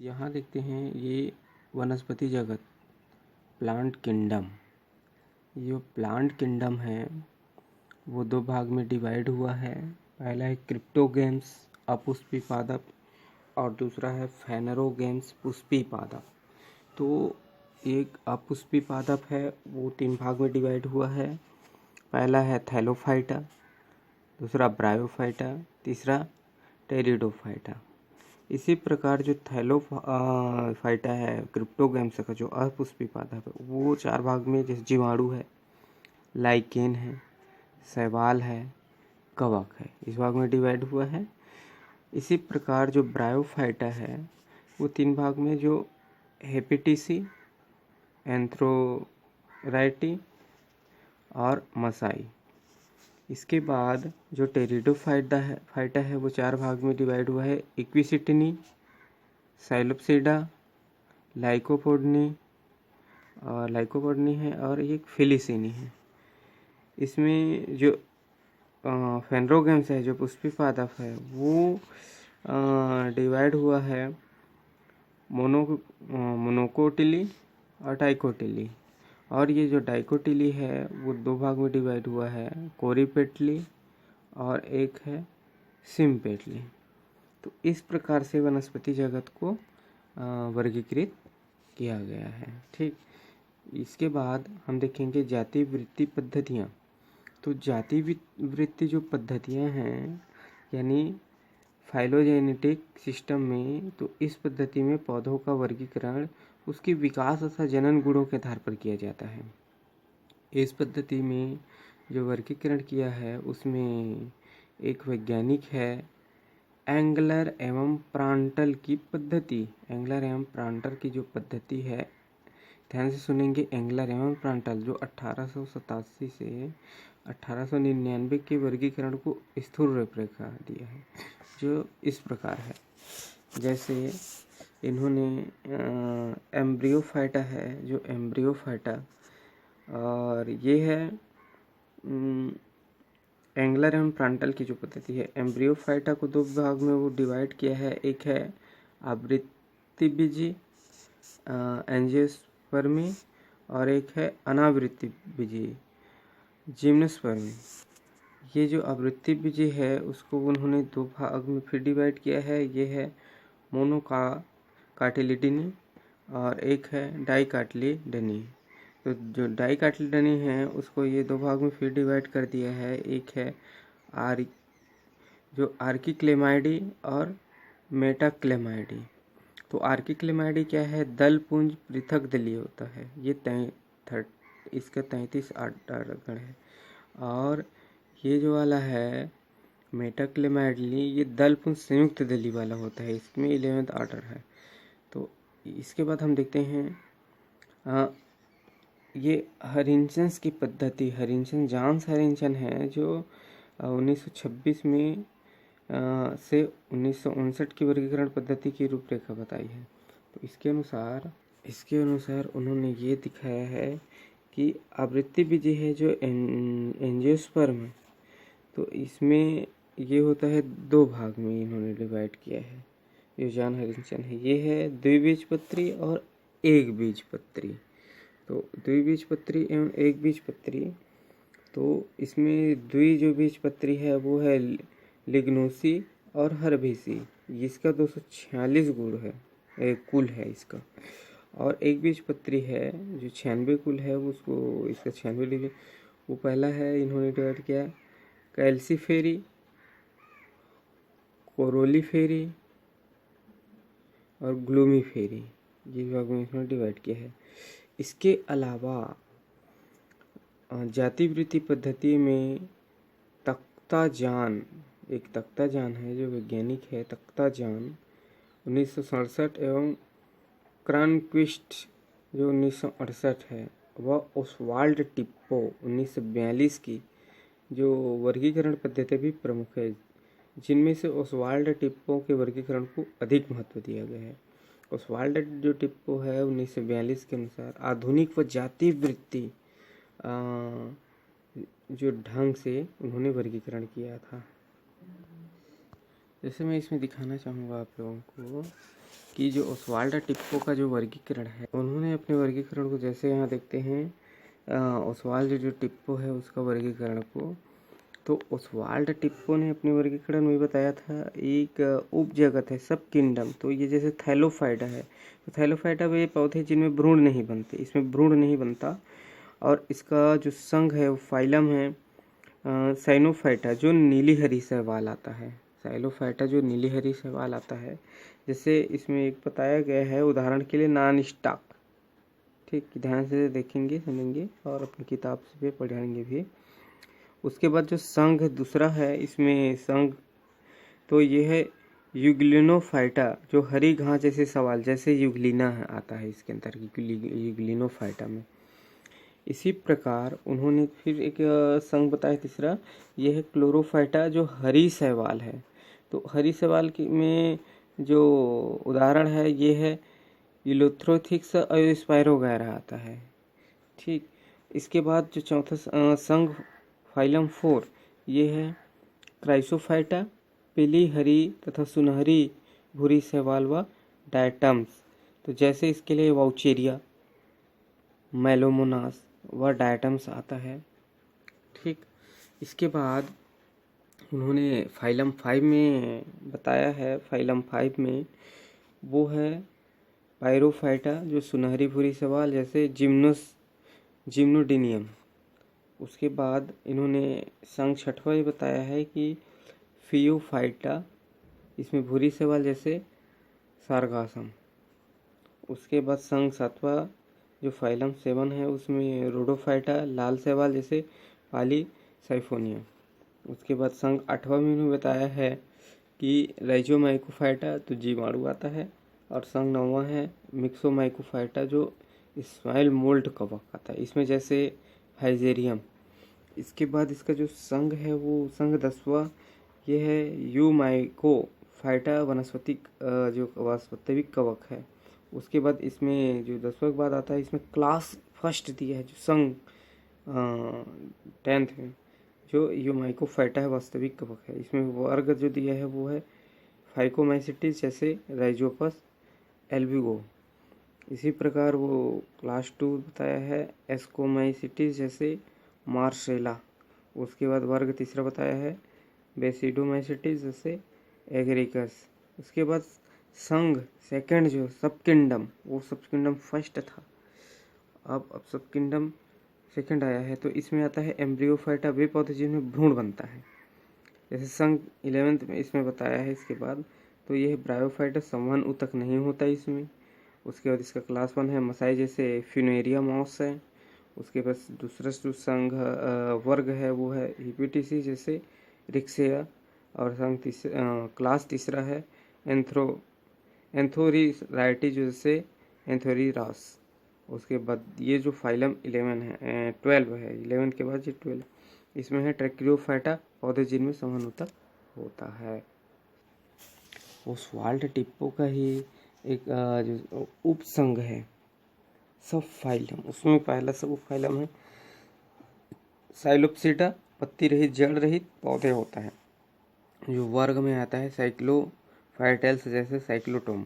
यहाँ देखते हैं ये वनस्पति जगत प्लांट किंगडम। ये प्लांट किंगडम है वो दो भाग में डिवाइड हुआ है। पहला है क्रिप्टोगेम्स अपुष्पी पादप और दूसरा है फेनरोगेम्स पुष्पी पादप। तो एक अपुष्पी पादप है वो तीन भाग में डिवाइड हुआ है। पहला है थैलोफाइटा, दूसरा ब्रायोफाइटा, तीसरा टेरिडोफाइटा। इसी प्रकार जो थैलोफाइटा है क्रिप्टोगेम्स का जो अपुष्पी पादप है वो चार भाग में, जैसे जीवाणु है, लाइकेन है, शैवाल है, कवक है, इस भाग में डिवाइड हुआ है। इसी प्रकार जो ब्रायोफाइटा है वो तीन भाग में, जो हेपेटिसी, एंथ्रोराइटी और मसाई। इसके बाद जो टेरिडोफाइटा है वो चार भाग में डिवाइड हुआ है। इक्विसिटिनी, साइलोप्सिडा, लाइकोपोडनी है और एक फिलिसिनी है। इसमें जो फेनरोगेम्स है जो पुष्पी पादप है वो डिवाइड हुआ है मोनोकोटिली और डाइकोटिली। और ये जो डाइकोटिली है वो दो भाग में डिवाइड हुआ है, कोरिपेटली और एक है सिम्पेटली। तो इस प्रकार से वनस्पति जगत को वर्गीकृत किया गया है। ठीक, इसके बाद हम देखेंगे जाति वृत्ति पद्धतियाँ। तो जाति वृत्ति जो पद्धतियाँ हैं यानी फाइलोजेनेटिक सिस्टम में, तो इस पद्धति में पौधों का वर्गीकरण उसके विकास तथा जनन गुणों के आधार पर किया जाता है। इस पद्धति में जो वर्गीकरण किया है उसमें एक वैज्ञानिक है एंगलर एवं प्रांटल की पद्धति। एंगलर एवं प्रांटल की जो पद्धति है, ध्यान से सुनेंगे, एंगलर एवं प्रांटल जो 1887 से 1899 के वर्गीकरण को स्थूल रूपरेखा दिया है, जो इस प्रकार है। जैसे इन्होंने एम्ब्रियोफाइटा है, जो एम्ब्रियोफाइटा, और ये है एंगलर एवं प्रांटल की जो पद्धति है। एम्ब्रियोफाइटा को दो भाग में वो डिवाइड किया है। एक है आवृत्तिबीजी एंजियोस्पर्मी और एक है अनावृत्तिबीजी जिम्नोस्पर्मी। ये जो आवृत्तिबीजी है उसको उन्होंने दो भाग में फिर डिवाइड किया है। ये है मोनोकाटिलिडनी और एक है डाइकाटिलिडनी। तो जो डाइकाटिलिडनी है उसको ये दो भाग में फिर डिवाइड कर दिया है। एक है आर्किक्लेमाइडी और मेटाक्लेमाइडी। तो आर्किक्लेमाइडी क्या है, दल पुंज पृथक दलीय होता है। ये इसका 33 आर्डर है। और ये जो वाला है मेटाक्लेमाइडी, ये दल पुंज संयुक्त दली वाला होता है, इसमें 11th आर्डर है। तो इसके बाद हम देखते हैं ये हरिंचन्स की पद्धति। जॉन्स हरिंचन है जो 1926 में से 1959 की वर्गीकरण पद्धति की रूपरेखा बताई है। तो इसके अनुसार उन्होंने ये दिखाया है कि आवृत्तिबीजी है जो एंजियोस्पर्म है, तो इसमें ये होता है दो भाग में इन्होंने डिवाइड किया है। जो जॉन हरिंचन है ये है द्विबीजपत्री और एक बीजपत्री। तो द्विबीजपत्री एवं एक बीजपत्री, तो इसमें जो बीजपत्री है वो है लिग्नोसी और हर्बेसी, जिसका 246 गुण है, कुल है इसका। और एक बीजपत्री है जो 96 कुल है, उसको इसका 96 डिग्री। वो पहला है इन्होंने डिवाइड किया कैल्सीफेरी, कोरोलीफेरी और ग्लूमीफेरी, जिस भाग में इसमें डिवाइड किया है। इसके अलावा जातिवृत्ति पद्धति में एक तख्ताजान है जो वैज्ञानिक है तख्ताजान 1967 एवं क्रॉनक्विस्ट जो 1968 है, वह ओसवाल्ड टिप्पो 1942 की जो वर्गीकरण पद्धति भी प्रमुख है, जिनमें से ओसवाल्ड टिप्पो के वर्गीकरण को अधिक महत्व दिया गया है। ओसवाल्ड जो टिप्पो है 1942 के अनुसार आधुनिक व जातिवृत्ति जो ढंग से उन्होंने वर्गीकरण किया था। जैसे मैं इसमें दिखाना चाहूँगा आप लोगों को कि जो ओस्वाल्ड टिप्पो का जो वर्गीकरण है, उन्होंने अपने वर्गीकरण को जैसे यहाँ देखते हैं ओस्वाल्ड जो टिप्पो है उसका वर्गीकरण को, तो ओस्वाल्ड टिप्पो ने अपने वर्गीकरण में बताया था एक उप जगत है सब किंगडम। तो ये जैसे थैलोफाइटा है, तो थैलोफाइटा वे पौधे जिनमें भ्रूण नहीं बनते, इसमें भ्रूण नहीं बनता। और इसका जो संघ है वो फाइलम है साइनोफाइटा जो नीली हरी शैवाल आता है, साइलोफाइटा जो नीली हरी शैवाल आता है। जैसे इसमें एक बताया गया है उदाहरण के लिए नॉन स्टॉक, ठीक, ध्यान से देखेंगे समझेंगे और अपनी किताब से पढ़ेंगे भी। उसके बाद जो संघ दूसरा है इसमें संघ, तो ये है यूग्लिनोफाइटा जो हरी घास जैसे सवाल जैसे यूग्लिना है आता है इसके अंदर यूग्लिनोफाइटा में। इसी प्रकार उन्होंने फिर एक संघ बताया तीसरा, यह है क्लोरोफाइटा जो हरी शैवाल है। तो हरी शैवाल की में जो उदाहरण है ये है यूलोथ्रोथिक्स और स्पायरोगैरा आता है, ठीक। इसके बाद जो चौथा संघ फाइलम 4 ये है क्राइसोफाइटा पीली हरी तथा सुनहरी भूरी शैवाल व डायटम्स। तो जैसे इसके लिए वाउचेरिया मेलोमोनास व डायटम्स आता है, ठीक। इसके बाद उन्होंने फाइलम 5 में बताया है, फाइलम 5 में वो है पायरोफाइटा जो सुनहरी भूरी शैवाल जैसे जिम्नोडिनियम। उसके बाद इन्होंने संघ छठवां ये बताया है कि फियोफाइटा, इसमें भूरी शैवाल जैसे सारगासम। उसके बाद संघ सातवां जो फाइलम 7 है उसमें रोडोफाइटा लाल शैवाल जैसे पॉलीसाइफोनियम। उसके बाद संघ 8वां में उन्होंने बताया है कि राइजोमाइकोफाइटा तो जीवाणु आता है। और संघ 9वां है मिक्सोमाइकोफाइटा जो स्माइल मोल्ड कवक आता है, इसमें जैसे हाइजेरियम। इसके बाद इसका जो संघ है वो संघ 10वां ये है यूमाइकोफाइटा वनस्पतिक जो वास्तविक कवक है। उसके बाद इसमें जो 10वां के बाद आता है इसमें क्लास फर्स्ट दिया है जो संघ 10th में जो यूमाइकोफाइटा है वास्तविक कवक है। इसमें वर्ग जो दिया है वो है फाइकोमाइसिटिस जैसे राइजोपस एल्बिगो। इसी प्रकार वो क्लास 2 बताया है एस्कोमाइसिटिस जैसे मार्सेला। उसके बाद वर्ग तीसरा बताया है बेसिडोमाइसिटिस जैसे एगरिकस। उसके बाद संघ सेकंड जो सब किंगडम, वो सब किंगडम फर्स्ट था, अब सब किंगडम सेकंड आया है। तो इसमें आता है एम्ब्रियोफाइटा वे पौधे जिनमें भ्रूण बनता है, जैसे संघ 11th में इसमें बताया है। इसके बाद तो यह ब्रायोफाइटा संवहन ऊतक नहीं होता इसमें। उसके बाद इसका क्लास 1 है मसाई जैसे फ्यूनेरिया मॉस है। उसके बाद दूसरा जो संघ वर्ग है वो है हिपिटिसी जैसे रिक्सेया। और संघ क्लास तीसरा है एंथोरीराइटी जैसे एंथोरीरास। उसके बाद ये जो फाइलम 12 है, 11 के बाद ये 12, इसमें है ट्रैक्रियोफाइटा पौधे जिनमें संवहन ऊतक होता है। ओस्वाल्ड टिप्पो का ही एक जो उपसंघ है सब फाइलम, उसमें पहला सब फाइलम है साइलोप्सिडा पत्ती रहित जड़ रहित पौधे होता है, जो वर्ग में आता है साइक्लोफाइटेल्स जैसे साइक्लोटोम।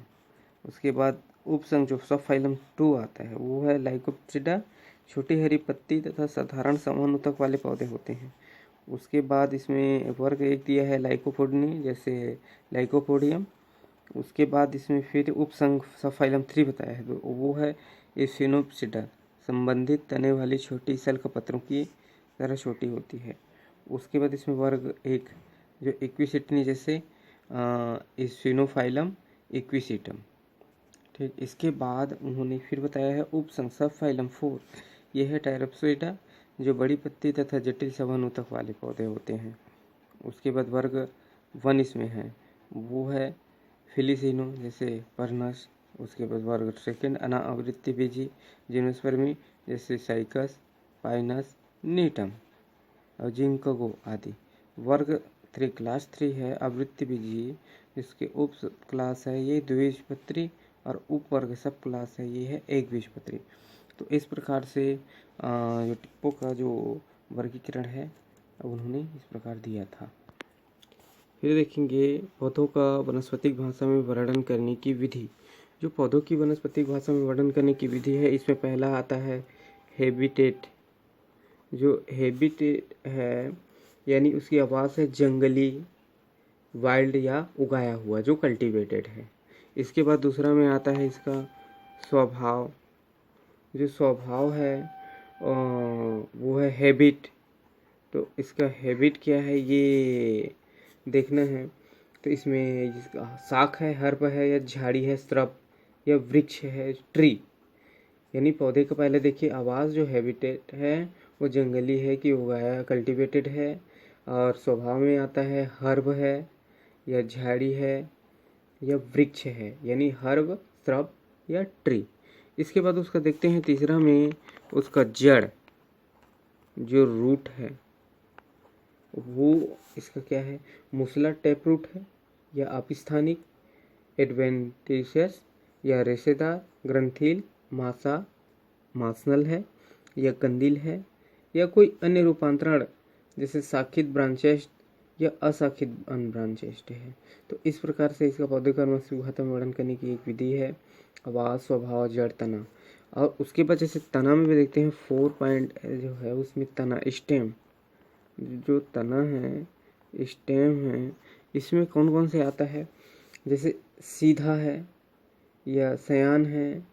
उसके बाद उपसंघ जो सब फाइलम 2 आता है वो है लाइकोप्सिडा छोटी हरी पत्ती तथा साधारण संवहन ऊतक वाले पौधे होते हैं। उसके बाद इसमें वर्ग एक दिया है लाइकोपोडनी जैसे लाइकोपोडियम। उसके बाद इसमें फिर उपसंघ सब फाइलम 3 बताया है, तो वो है एसिनोप्सिडा संबंधित तने वाली छोटी शल्क पत्रों की तरह छोटी होती है। उसके बाद इसमें वर्ग एक जो इक्विसिटनी जैसे एसिनोफाइलम इक्विसिटम, ठीक। इसके बाद उन्होंने फिर बताया है उपसंघ सब फाइलम 4, यह है टायरप्सोइडा जो बड़ी पत्ती तथा जटिल संवहन ऊतक वाले पौधे होते हैं। उसके बाद वर्ग 1 इसमें है वो है फिलिसिनो जैसे परनस। उसके बाद वर्ग सेकंड अनावृत्ति बीजी जिम्नोस्पर्मी जैसे साइकस पाइनस नीटम और जिंकगो आदि। वर्ग 3 क्लास 3 है आवृत्ति बीजी, जिसके उप क्लास है ये द्विबीजपत्री और उपवर्ग सब क्लास है ये है एक बीजपत्री। तो इस प्रकार से जो टिप्पो का जो वर्गीकरण है उन्होंने इस प्रकार दिया था। फिर देखेंगे पौधों का वनस्पतिक भाषा में वर्णन करने की विधि। जो पौधों की वनस्पतिक भाषा में वर्णन करने की विधि है, इसमें पहला आता है हैबिटेट। जो हैबिटेट है यानी उसकी आवाज़ है जंगली, वाइल्ड या उगाया हुआ, जो कल्टीवेटेड है। इसके बाद दूसरा में आता है इसका स्वभाव। जो स्वभाव है वो है हैबिट। तो इसका हैबिट क्या है ये देखना है। तो इसमें जिसका शाख है, हर्ब है या झाड़ी है, श्रब या वृक्ष है, ट्री। यानी पौधे का पहले देखिए आवाज़ जो हैबिटेट है वो जंगली है कि उगाया कल्टीवेटेड है, और स्वभाव में आता है हर्ब है या झाड़ी है या वृक्ष है, यानी हर्ब, श्रब या ट्री। इसके बाद उसका देखते हैं तीसरा में उसका जड़, जो रूट है वो इसका क्या है, मूसला टैप रूट है या अपिस्थानिक, एडवेंटिशियस या रेशेदार, ग्रंथिल, मासा, मासनल है या कंदील है, या कोई अन्य रूपांतरण जैसे शाखित ब्रांचेस्ट या अशाखित अनब्रांचेस्ट है। तो इस प्रकार से इसका पौधे का अनुवांशिक में वर्णन करने की एक विधि है, आवाज़, स्वभाव, जड़, तना। और उसके बाद जैसे तना में भी देखते हैं 4 पॉइंट जो है उसमें तना, स्टेम। जो तना है, स्टेम है, इसमें कौन कौन से आता है, जैसे सीधा है या सयान है,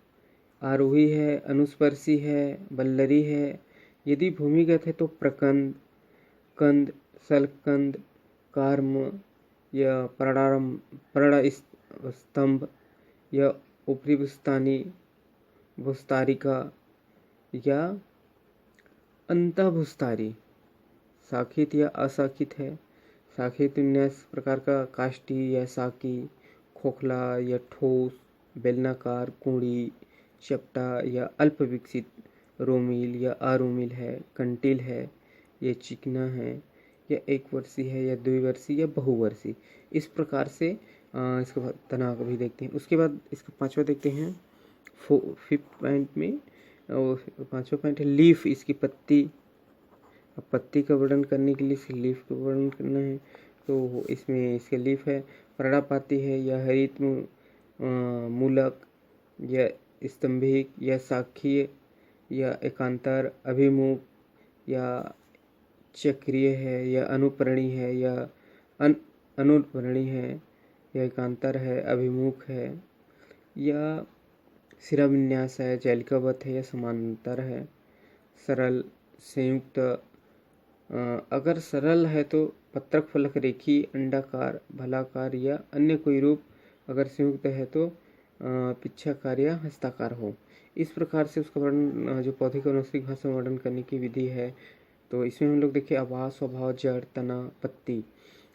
आरोही है, अनुस्पर्शी है, बल्लरी है। यदि भूमिगत है तो प्रकंद, कंद, सलकंद, कार्म या पर्ण स्तंभ या ऊपरी बुस्तानी, भुस्तारिका या अंतःभुस्तारी। शाखित या अशाखित है। शाखित विन्यास प्रकार का काष्ठी या साकी, खोखला या ठोस, बेलनाकार, कुंडी, चपटा या अल्प विकसित, रोमिल या अरोमिल है, कंटिल है, ये चिकना है, या एक वर्षीय है या द्विवर्षीय या बहुवर्षीय। इस प्रकार से इसके बाद तना को भी देखते हैं। उसके बाद इसका पांचवा देखते हैं 5th पॉइंट में, पांचवा पॉइंट है लीफ, इसकी पत्ती। अब पत्ती का वर्णन करने के लिए इसकी लीफ का वर्णन करना है, तो इसमें इसके लीफ है पर्णापाती है या हरित मूलक या स्तंभिक या शाखीय या एकांतर, अभिमुख या चक्रीय है या अनुपर्णी है या अनुपर्णी है या एकांतर है, अभिमुख है या शिराविन्यास है, जैलिकावत है या समांतर है, सरल, संयुक्त। अगर सरल है तो पत्रक फलक रेखी, अंडाकार, भलाकार या अन्य कोई रूप। अगर संयुक्त है तो पिच्छाकार या हस्ताकार हो। इस प्रकार से उसका वर्णन जो पौधे के अनुवांशिक भाषा में वर्णन करने की विधि है। तो इसमें हम लोग देखिए आवाज़, स्वभाव, जड़, तना, पत्ती।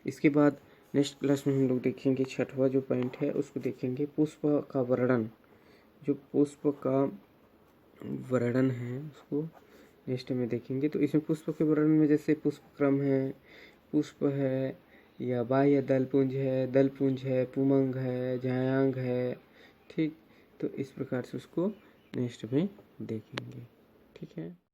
इसके बाद नेक्स्ट क्लास में हम लोग देखेंगे 6वां जो पॉइंट है उसको देखेंगे पुष्प का वर्णन। जो पुष्प का वर्णन है उसको नेक्स्ट में देखेंगे। तो इसमें पुष्प के वर्णन में जैसे पुष्प क्रम है, पुष्प है या बाह्य दलपुंज है, दलपुंज है, पुमंग है, जायांग है, ठीक। तो इस प्रकार से उसको नेक्स्ट में देखेंगे, ठीक है।